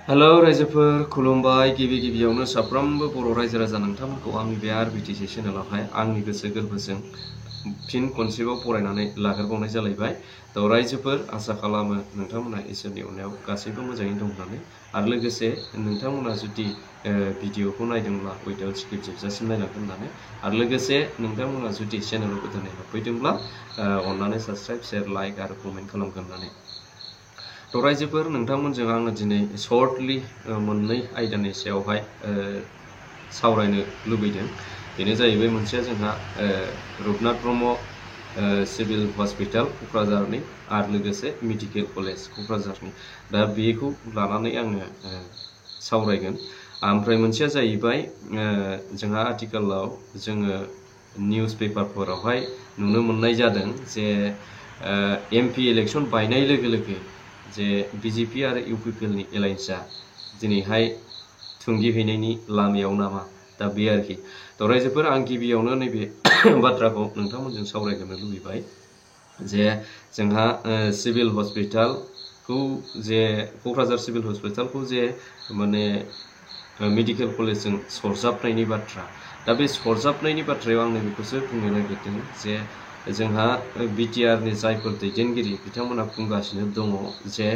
Hello रायजोफोर खुलुमबाय गिबियावनो साफ्रोमबो बर' रायजो राजा नोंथांमोनखौ आंनि बे आरबिटिसि चेनेलावहाय आंनि गोसो गोरबोजों फिन खनसेबाव फरायनानै लाग्रोबावनाय जालायबाय। थ' रायजोफोर आसा खालामो नोंथांमोना इसोरनि अननायाव गासैबो मोजाङैनो दं होननानै आरो लोगोसे नोंथांमोना जुदि भिडिअखौ नायदोंब्ला उइदाउट स्किप जोबजासिम नायलांगोन होननानै आरो लोगोसे नोंथांमोना जुदि चेनेलाव गोदानै हाबफैदोंब्ला अननानै साबस्क्राइब शेयार लाइक आरो कमेन्ट खालामगोन होननानै। थ' रायजोफोर नोंथांमोनजों आङो दिनै सर्टलि मोननै आयदानि सायावहाय सावरायनो लुबैदों। बेनो जाहैबाय मोनसेया जोंहा रुपनाथ ब्रह्म सिभिल हस्पिटाल क'क्राझारनि आरो लोगोसे मेडिकेल कलेज क'क्राझारनि। दा बेखौ लानानै आङो सावरायगोन। ओमफ्राय मोनसेया जाहैबाय जोंहा आथिखालाव जोङो निउस पेपारफोरावहाय नुनो मोननाय जादों जे एमपि इलेक्सन बायनाय लोगो लोगो जे बिजेपि आरो इउपिपिएलनि एलायन्सआ दिनैहाय थुंगिहैनायनि लामायाव नामा, दा बे आरोखि। थ' रायजोफोर आं गिबियावनो नैबे बाथ्राखौ नोंथांमोनजों सावरायग्रोनो लुबैबाय जे जोंहा सिभिल हस्पिटालखौ जे क'क्राझार सिभिल हस्पिटालखौ जे माने मेडिकेल कलेजजों सरजाबनायनि बाथ्रा। दा बे सरजाबनायनि बाथ्रायाव आं बेखौसो बुंनो नागिरदों जे जोंहा बिटिआरनि जायफोर दैदेनगिरि बिथांमोना बुंगासिनो दङ जे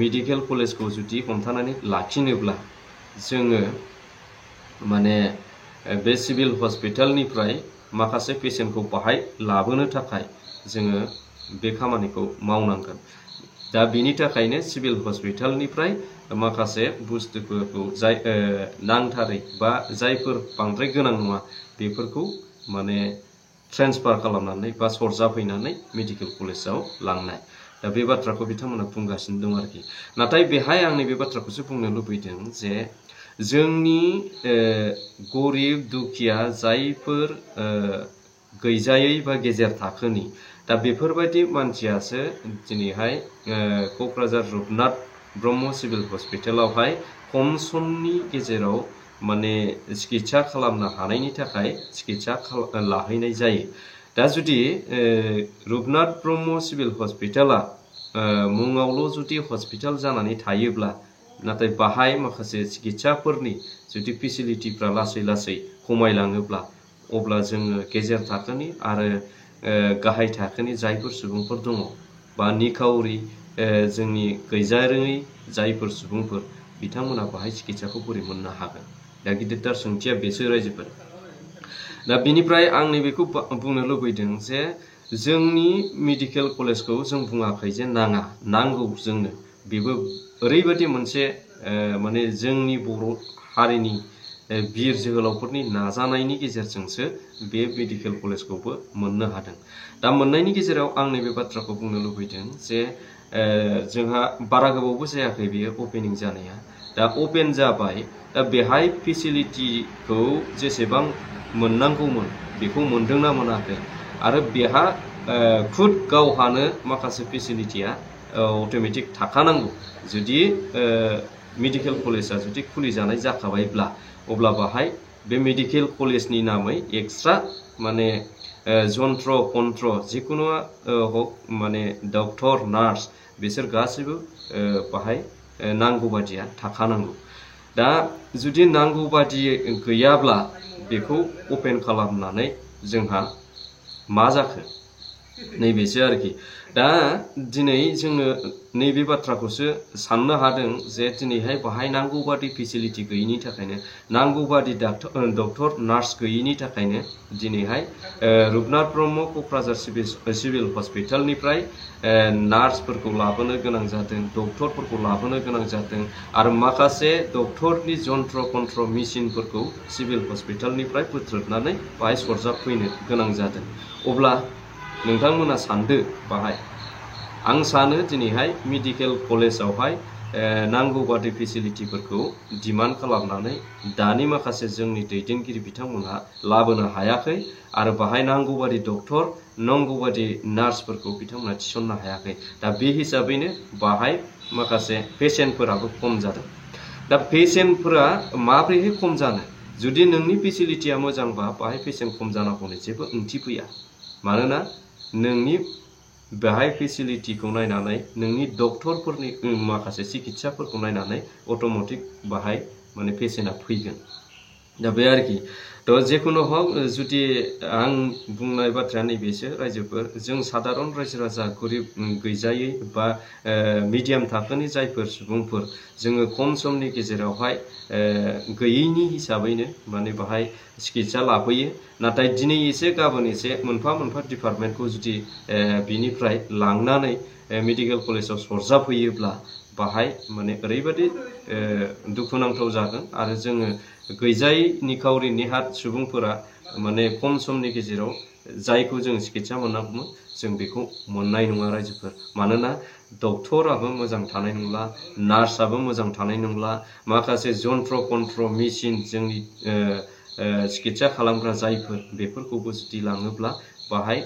मेडिकेल कलेजखौ जुदि हमथानानै लाखिनोब्ला जोङो माने बे सिभिल हस्पिटालनिफ्राय माखासे पेसेन्टखौ बाहाय लाबोनो थाखाय जोङो बे खामानिखौ मावनांगोन। दा बिनि थाखायनो सिभिल हस्पिटालनिफ्राय माखासे बुस्थुफोरखौ जाय नांथारै बा जायफोर बांद्राय गोनां नङा बेफोरखौ माने ट्रेन्सफार खालामनानै बा सरजाफैनानै मेडिकेल कलेजाव लांनाय। दा बे बाथ्राखौ बिथांमोना बुंगासिनो दं आरोखि। नाथाय बेहाय आं नैबे बाथ्राखौसो बुंनो लुबैदों जे जोंनि गरिब दुखिया जायफोर गैजायै बा गेजेर थाखोनि, दा बेफोरबायदि मानसियासो दिनैहाय क'क्राझार रुपनाथ ब्रह्म सिभिल हस्पिटालावहाय खम समनि गेजेराव माने चिकित्सा खालामनो हानायनि थाखाय चिकित्सा लाहैनाय जायो। दा जुदि रुपनाथ ब्रह्म सिभिल हस्पिटाला मुङावल' जुदि हस्पिटाल जानानै थायोब्ला नाथाय बाहाय माखासे चिकित्साफोरनि जुदि फेसिलिटिफ्रा लासै लासै खमायलाङोब्ला अब्ला जोङो गेजेर थाखोनि आरो गाहाय थाखोनि जायफोर सुबुंफोर दङ बा निखावरि जोंनि गैजारोङै जायफोर सुबुंफोर बिथांमोना बाहाय चिकित्साखौ बोरै मोननो हागोन। दा गिदिरथार सोंथिया बेसो रायजोफोर। दा बिनिफ्राय आं नैबेखौ बुंनो लुबैदों जे जोंनि मेडिकेल कलेजखौ जों बुङाखै जे नाङा, नांगौ जोंनो। बेबो ओरैबायदि मोनसे माने जोंनि बर' हारिनि बिर जोहोलावफोरनि नाजानायनि गेजेरजोंसो बे मेडिकेल कलेजखौबो मोननो हादों। दा मोननायनि गेजेराव आं नैबे बाथ्राखौ बुंनो लुबैदों जे जोंहा बारा गोबावबो जायाखै बेयो अपेनिं जानाया। दा अपेन जाबाय, दा बेहाय फेसिलिटिखौ जेसेबां मोननांगौमोन बेखौ मोनदोंना मोनाखै आरो बेहा खुद गावहानो माखासे फेसिलिटिया अट'मेटिक थाखानांगौ। जुदि मेडिकेल कलेजआ जुदि खुलिजानाय जाखाबायब्ला अब्ला बाहाय बे मेडिकेल कलेजनि नामै एक्सट्रा माने जन्त्र कन्त्र जिखुनु हक माने डक्टर नार्स बिसोर गासैबो बाहाय नांगौ बादिया थाखानांगौ। दा जुदि नांगौ बादि गैयाब्ला बेखौ अपेन खालामनानै जोंहा मा जाखो नैबेसो आरोखि। दा दिनै जोङो नैबे बाथ्राखौसो साननो हादों जे दिनैहाय बाहाय नांगौ बादि फेसिलिटि गैयिनि थाखायनो, नांगौ बादि डक्टर नार्स गैयिनि थाखायनो दिनैहाय रुपनाथ ब्रह्म क'क्राझार सिभिल हस्पिटालनिफ्राय नार्सफोरखौ लाबोनो गोनां जादों, डक्टरफोरखौ लाबोनो गोनां जादों आरो माखासे डक्टरनि जन्त्र कन्त्र मेसिनफोरखौ सिभिल हस्पिटालनिफ्राय बोथ्रोदनानै बाहाय सरजाबफैनो गोनां जादों। अब्ला नोंथांमोना सानदो बाहाय, आं सानो दिनैहाय मेडिकेल कलेजावहाय नांगौ बादि फेसिलिटिफोरखौ डिमान्ड खालामनानै दानि माखासे जोंनि दैदेनगिरि बिथांमोनहा लाबोनो हायाखै आरो बाहाय नांगौ बादि डक्टर नांगौ बादि नार्सफोरखौ बिथांमोना थिसननो हायाखै। दा बे हिसाबैनो बाहाय माखासे पेसेन्टफोराबो खम जादों। दा पेसेन्टफोरा माब्रैहाय खम जानो? जुदि नोंनि फेसिलिटिया मोजांबा बाहाय पेसेन्ट खम जानांगौनि जेबो ओंथि फैया। मानोना नोंनि बेहाय फेसिलिटिखौ नायनानै नोंनि डक्टरफोरनि माखासे सिकित्साफोरखौ नायनानै अट'मेटिक बाहाय माने पेसेन्टआ फैगोन दा बे आरोखि थ' जेखुनु हक जुदि आं बुंनाय बाथ्राया नैबेसो रायजोफोर जों साधारन रायजो राजा गरिब गैजायै बा मिडियाम थाखोनि जायफोर सुबुंफोर जोङो खम समनि गेजेरावहाय गैयैनि हिसाबैनो माने बाहाय सिकित्सा लाफैयो नाथाय दिनै एसे गाबोन एसे मोनफा मोनफा डिपार्टमेन्टखौ जुदि बिनिफ्राय लांनानै मेडिकेल कलेजाव सरजाफैयोब्ला बाहाय माने ओरैबायदि दुखुनांथाव जागोन आरो जोङो गैजायै निखावरि नेहाथ सुबुंफोरा माने खम समनि गेजेराव जायखौ जों सिकित्सा मोननांगौमोन जों बेखौ मोननाय नङा रायजोफोर मानोना डक्टराबो मोजां थानाय नंला नार्सआबो मोजां थानाय नंला माखासे जन्त्र कन्त्र मेसिन जोंनि सिकित्सा खालामग्रा जायफोर बेफोरखौबो जुदि लाङोब्ला बाहाय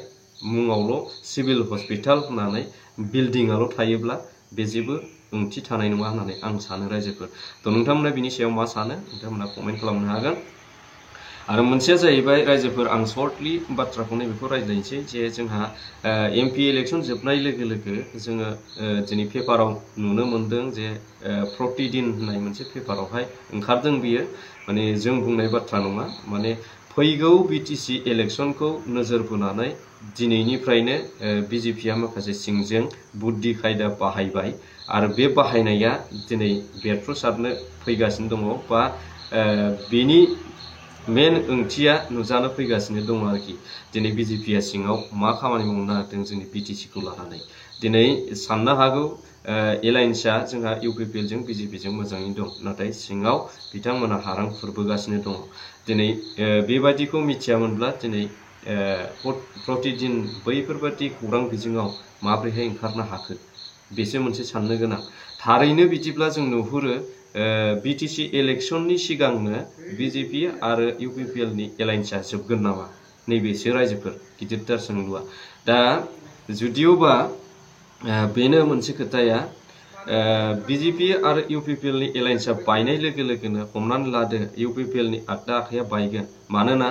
मुङावल' सिभिल हस्पिटाल होननानै बिल्डिंआल' थायोब्ला बे जेबो ओंथि थानाय नङा होननानै आं सानो रायजोफोर थ' नोंथांमोना बिनि सायाव मा सानो नोंथांमोना कमेन्ट खालामनो हागोन आरो मोनसेया जाहैबाय रायजोफोर आं सर्टलि बाथ्राखौनो बेखौ रायज्लायनोसै जे जोंहा एमपि इलेक्सन जोबनाय लोगो लोगो जोङो दिनै पेपाराव नुनो मोनदों जे प्रतिदिन होननाय मोनसे पेपारावहाय ओंखारदों बियो माने जों बुंनाय बाथ्रा नङा माने फैगौ बिटिसि इलेक्सनखौ नोजोर बोनानै दिनैनिफ्रायनो बिजेपिआ माखासे सिंजों बुद्धि खायदा बाहायबाय आरो बे बाहायनाया दिनै बेरफ्रुसारनो फैगासिनो दङ बा बेनि मेन ओंथिया नुजानो फैगासिनो दङ आरोखि दिनै बिजेपिआ सिङाव मा खामानि मावनो नागिरदों जोंनि बिटिसिखौ लानानै दिनै साननो हागौ एलायन्सआ जोंहा इउपिपिएलजों बिजेपिजों मोजाङैनो दं नाथाय सिङाव बिथांमोना हारां खुरबोगासिनो दङ दिनै बेबायदिखौ मिथियामोनब्ला दिनै प्रतिदिन बैफोरबायदि खौरां बिजोङाव माबोरैहाय ओंखारनो हाखो बेसो मोनसे साननो गोनां थारैनो बिदिब्ला जों नुहुरो बिटिसि इलेक्सननि सिगांनो बिजेपि आरो इउपिपिएलनि एलायन्सआ जोबगोन नामा नैबेसो रायजोफोर गिदिरथार सोंलुआ दा जुदिअबा बेनो मोनसे खोथाया बिजेपि आरो इउपिपिएलनि एलायन्सआ बायनाय लोगो लोगोनो हमनानै लादो इउपिपिएलनि आगदा आखाइया बायगोन मानोना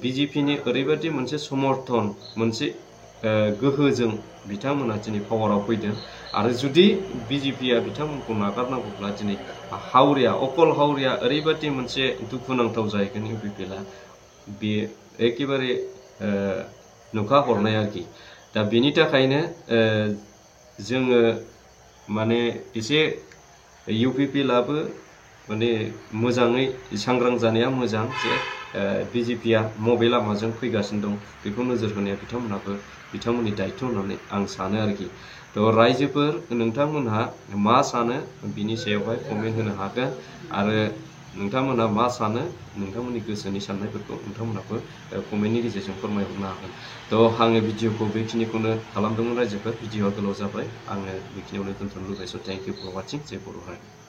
बिजेपिनि ओरैबायदि मोनसे समर्थन मोनसे गोहोजों बिथांमोना दिनै पावाराव फैदों आरो जुदि बिजेपिआ बिथांमोनखौ नागारनांगौब्ला दिनै हावरिया अकल हावरिया ओरैबायदि मोनसे दुखुनांथाव जाहैगोन इउपिपिएलआ बे एखेबारे नुखा हरनाय आरोखि दा बेनि थाखायनो जोङो माने एसे इउपिपिएलआबो माने मोजाङै सांग्रां जानाया मोजां जे बिजेपिआ मबे लामाजों फैगासिनो दं बेखौ नोजोर होनाया बिथांमोननि दायित्व होननानै आं सानो आरोखि थ' रायजोफोर नोंथांमोनहा मा सानो बिनि सायावहाय कमेन्ट होनो हागोन आरो नोंथांमोनहा मा सानो नोंथांमोननि गोसोनि साननायफोरखौ नोंथांमोनहाबो कमेन्टनि गेजेरजों फोरमायहरनो हागोन थ' आङो भिडिअखौ बेखिनिखौनो खालामदोंमोन रायजोफोर भिडिअआ गोलाव जाबाय आङो बेखिनियावनो दोनथ'नो लुबैयो स' थेंक इउ फर वाचिं जय बर' हारि